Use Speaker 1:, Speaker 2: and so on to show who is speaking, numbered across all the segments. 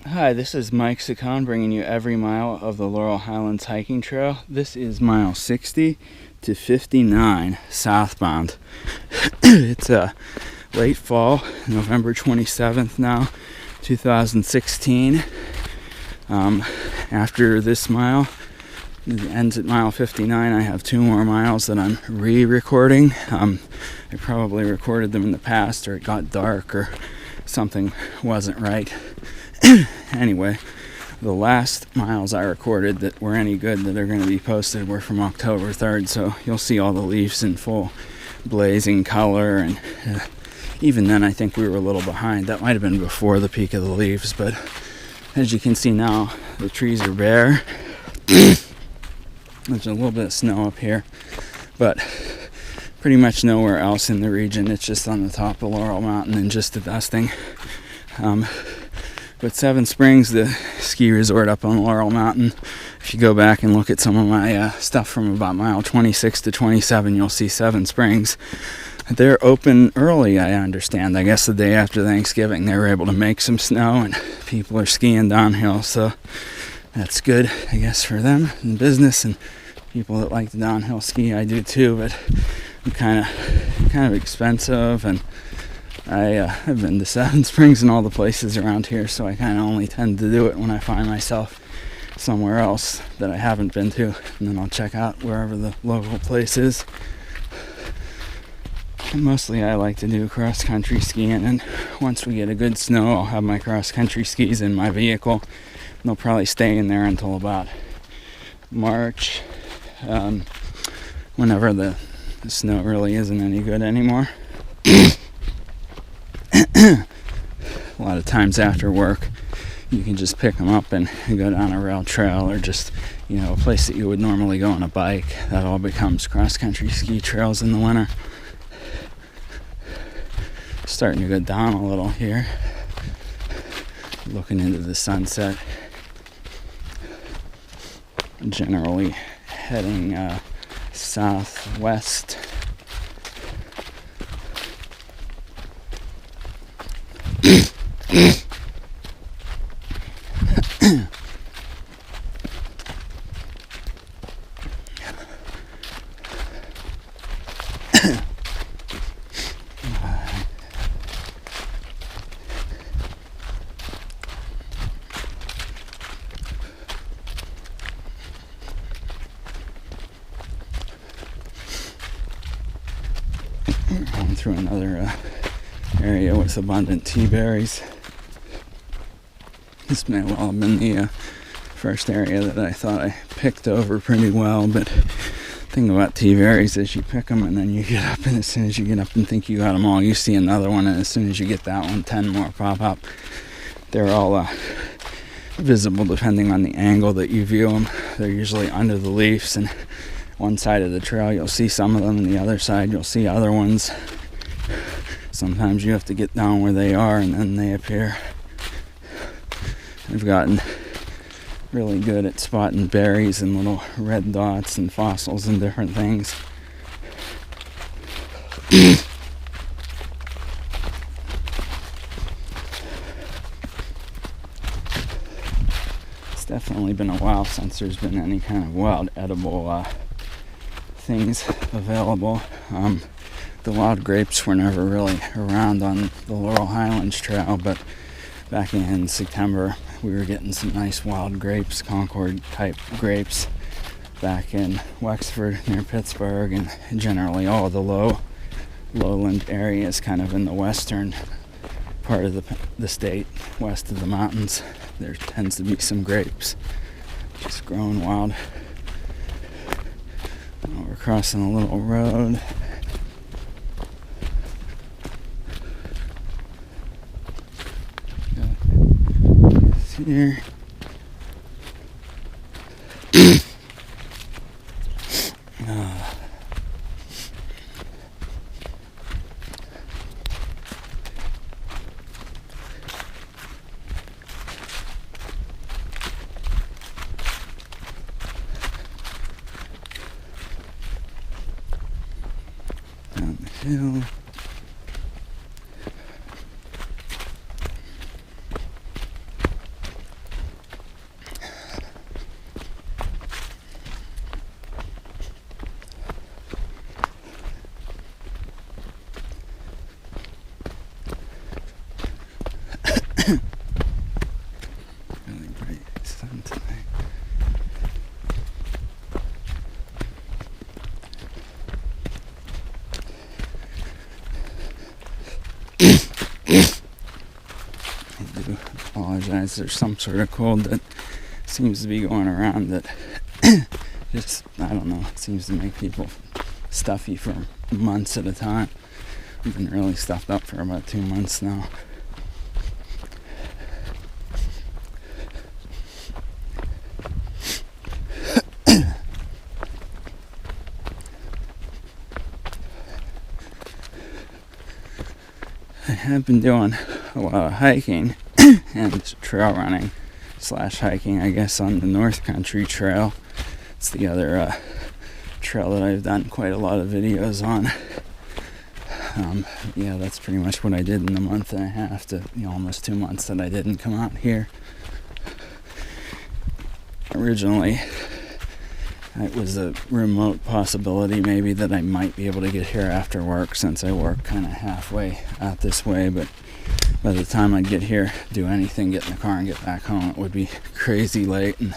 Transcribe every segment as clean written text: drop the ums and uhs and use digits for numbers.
Speaker 1: Hi, this is Mike Ciccone bringing you every mile of the Laurel Highlands Hiking Trail. This is mile 60 to 59 southbound. It's late fall, November 27th now, 2016. After this mile, it ends at mile 59. I have 2 more miles that I'm re-recording. I probably recorded them in the past, or it got dark, or something wasn't right. Anyway, the last miles I recorded that were any good that are going to be posted were from October 3rd, so you'll see all the leaves in full blazing color, and even then I think we were a little behind. That might have been before the peak of the leaves, but as you can see now, the trees are bare. There's a little bit of snow up here, but pretty much nowhere else in the region. It's just on the top of Laurel Mountain and just a dusting. But Seven Springs, the ski resort up on Laurel Mountain, if you go back and look at some of my stuff from about mile 26 to 27, you'll see Seven Springs. They're open early, I understand. I guess the day after Thanksgiving, they were able to make some snow, and people are skiing downhill, so that's good, I guess, for them in business and people that like the downhill ski. I do too, but it's kind of expensive, and I've been to Seven Springs and all the places around here, so I kind of only tend to do it when I find myself somewhere else that I haven't been to, and then I'll check out wherever the local place is. And mostly I like to do cross-country skiing, and once we get a good snow, I'll have my cross-country skis in my vehicle. They'll probably stay in there until about March, whenever the snow really isn't any good anymore. A lot of times after work, you can just pick them up and go down a rail trail, or just, a place that you would normally go on a bike. That all becomes cross-country ski trails in the winter. Starting to go down a little here, looking into the sunset. Generally heading southwest. Going through another area with abundant tea berries. This may well have been the first area that I thought I picked over pretty well, but the thing about tea berries is you pick them and then you get up, and as soon as you get up and think you got them all, you see another one, and as soon as you get that one, 10 more pop up. They're all visible depending on the angle that you view them. They're usually under the leaves, and one side of the trail you'll see some of them, and the other side you'll see other ones. Sometimes you have to get down where they are and then they appear. I've gotten really good at spotting berries and little red dots and fossils and different things. It's definitely been a while since there's been any kind of wild edible things available. The wild grapes were never really around on the Laurel Highlands Trail, but back in September we were getting some nice wild grapes, Concord type grapes, back in Wexford near Pittsburgh, and generally all the lowland areas kind of in the western part of the state, west of the mountains. There tends to be some grapes just growing wild. Now we're crossing a little road. Here. Down the hill. Really bright sun tonight. I do apologize. There's some sort of cold that seems to be going around that just, I don't know, it seems to make people stuffy for months at a time. I've been really stuffed up for about 2 months now. I have been doing a lot of hiking and trail running / hiking, I guess, on the North Country Trail. It's the other trail that I've done quite a lot of videos on. Yeah, that's pretty much what I did in the month and a half to almost 2 months that I didn't come out here. Originally, it was a remote possibility maybe that I might be able to get here after work, since I work kind of halfway out this way, but by the time I'd get here, do anything, get in the car and get back home, it would be crazy late and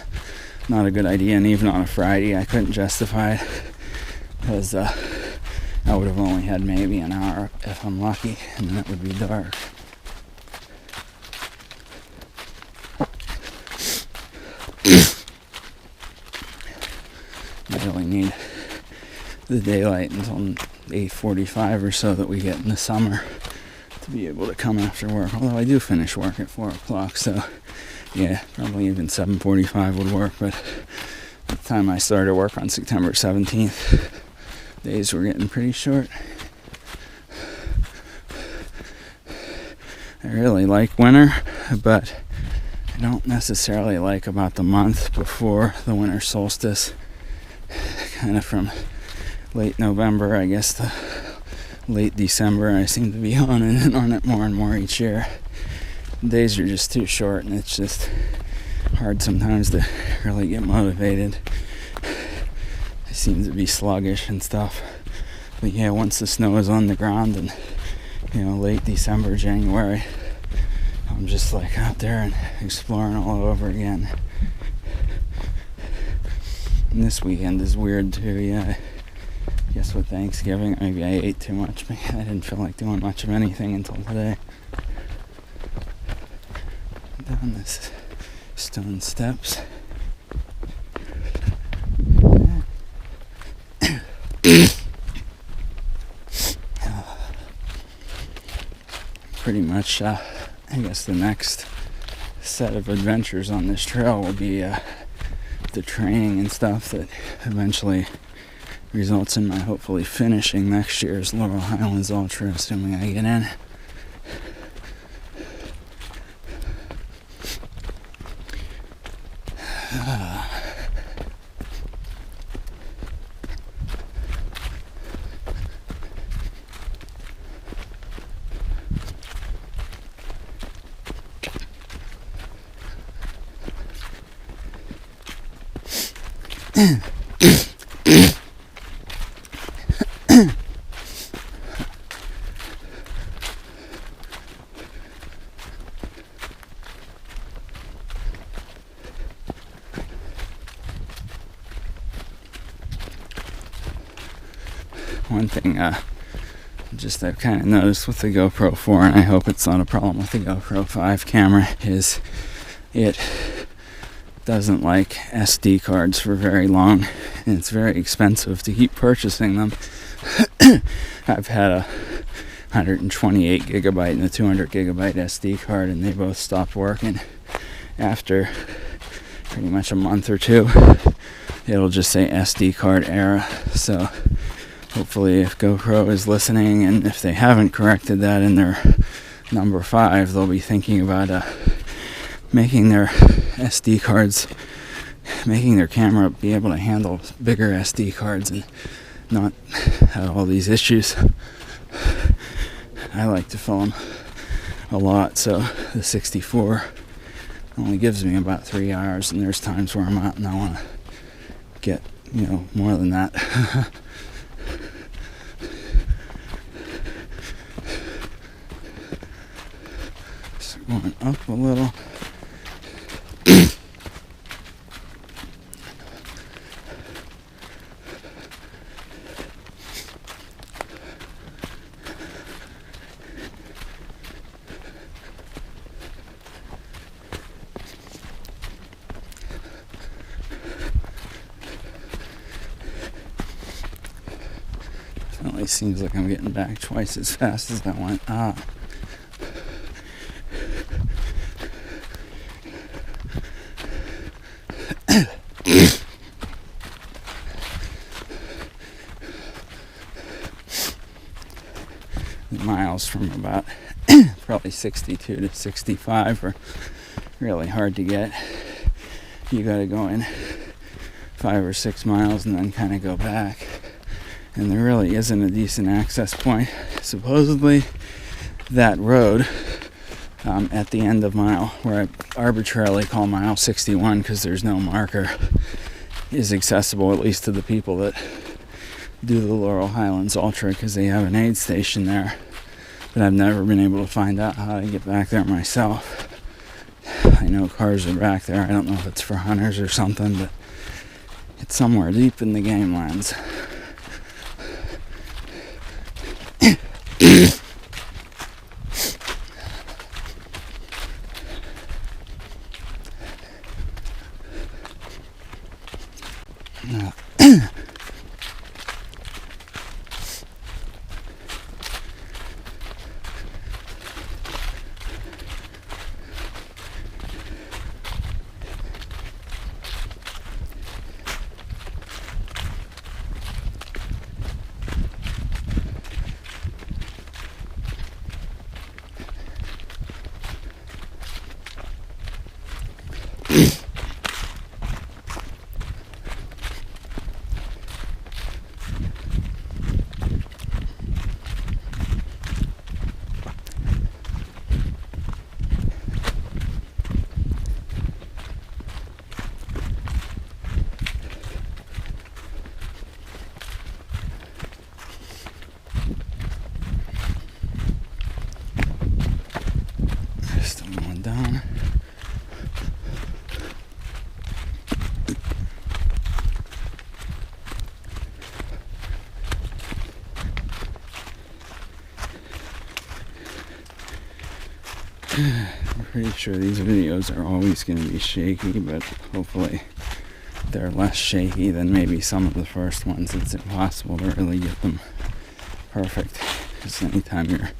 Speaker 1: not a good idea. And even on a Friday, I couldn't justify it, because I would have only had maybe an hour if I'm lucky, and then it would be dark. I really need the daylight until 8:45 or so that we get in the summer to be able to come after work. Although I do finish work at 4 o'clock, so yeah, probably even 7:45 would work. But at the time I started work on September 17th, days were getting pretty short. I really like winter, but I don't necessarily like about the month before the winter solstice. Kind of from late November, I guess, to late December. I seem to be on it more and more each year. Days are just too short, and it's just hard sometimes to really get motivated. I seem to be sluggish and stuff. But yeah, once the snow is on the ground and late December, January, I'm just like out there and exploring all over again. And this weekend is weird too, yeah. I guess with Thanksgiving, maybe I ate too much. I didn't feel like doing much of anything until today. Down this stone steps. Pretty much, I guess the next set of adventures on this trail will be the training and stuff that eventually results in my hopefully finishing next year's Laurel Highlands Ultra, assuming I get in. One thing I've kind of noticed with the GoPro 4, and I hope it's not a problem with the GoPro 5 camera, is it doesn't like SD cards for very long, and it's very expensive to keep purchasing them. I've had a 128 gigabyte and a 200 gigabyte SD card, and they both stopped working after pretty much a month or two. It'll just say SD card error. So hopefully, if GoPro is listening, and if they haven't corrected that in their number 5, they'll be thinking about making their SD cards, making their camera be able to handle bigger SD cards and not have all these issues. I like to film a lot, so the 64 only gives me about 3 hours, and there's times where I'm out and I want to get, more than that. Going up a little. Definitely seems like I'm getting back twice as fast as I went up. The miles from about probably 62 to 65 are really hard to get. You got to go in 5 or 6 miles and then kind of go back. And there really isn't a decent access point. Supposedly, that road at the end of mile, where I arbitrarily call mile 61 because there's no marker, is accessible at least to the people that do the Laurel Highlands Ultra because they have an aid station there. But I've never been able to find out how to get back there myself. I know cars are back there. I don't know if it's for hunters or something, but it's somewhere deep in the Gamelands. Down. I'm pretty sure these videos are always going to be shaky, but hopefully they're less shaky than maybe some of the first ones. It's impossible to really get them perfect because anytime you're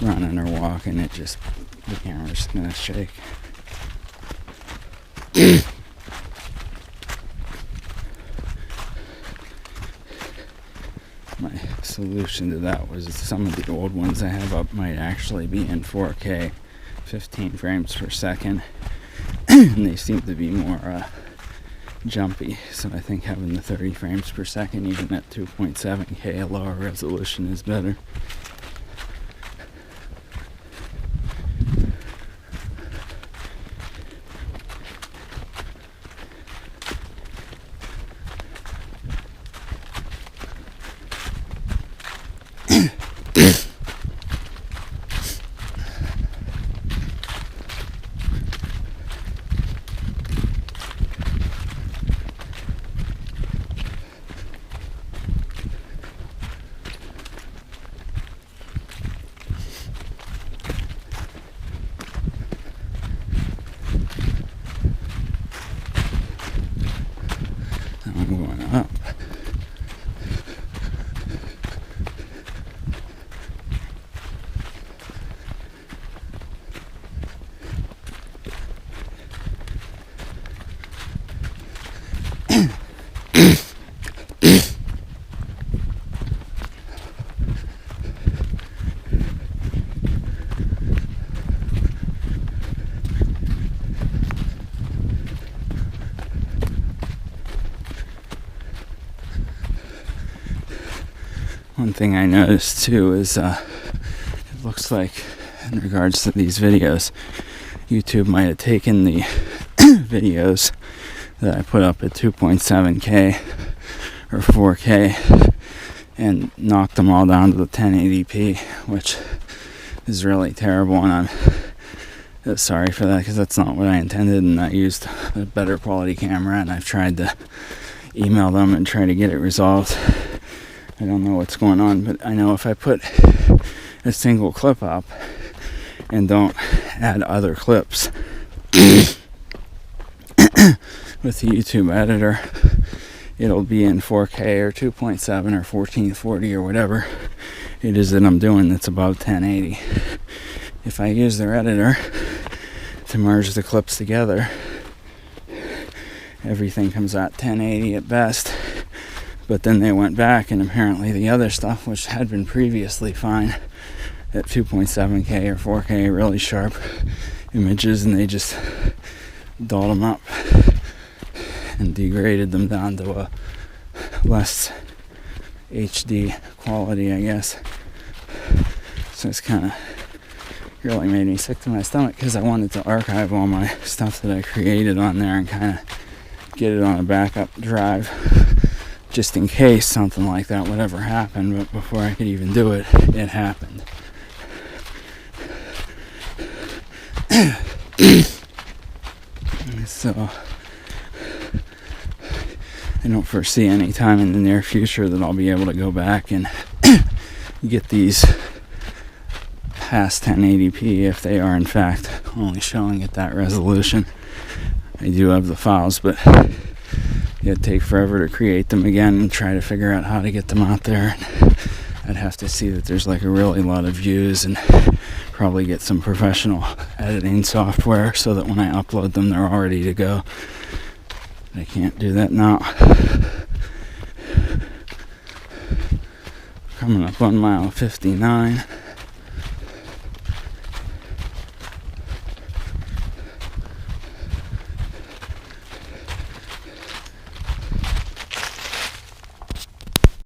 Speaker 1: running or walking, the camera's gonna shake. My solution to that was some of the old ones I have up might actually be in 4K, 15 frames per second, and they seem to be more jumpy, so I think having the 30 frames per second even at 2.7K, a lower resolution, is better. I'm going up. One thing I noticed too is it looks like in regards to these videos, YouTube might have taken the videos that I put up at 2.7K or 4K and knocked them all down to the 1080p, which is really terrible, and Sorry for that, because that's not what I intended, and I used a better quality camera, and I've tried to email them and try to get it resolved. I don't know what's going on, but I know if I put a single clip up and don't add other clips with the YouTube editor, it'll be in 4K or 2.7 or 1440 or whatever it is that I'm doing that's above 1080. If I use their editor to merge the clips together, everything comes out 1080 at best. But then they went back, and apparently the other stuff, which had been previously fine at 2.7K or 4K, really sharp images, and they just dolled them up and degraded them down to a less HD quality, I guess. So it's kind of really made me sick to my stomach, because I wanted to archive all my stuff that I created on there and kind of get it on a backup drive just in case something like that would ever happen. But before I could even do it, it happened. So I don't foresee any time in the near future that I'll be able to go back and get these past 1080p if they are in fact only showing at that resolution. I do have the files, but it'd take forever to create them again and try to figure out how to get them out there. I'd have to see that there's like a really lot of views, and probably get some professional editing software so that when I upload them, they're all ready to go. I can't do that now. Coming up on mile 59.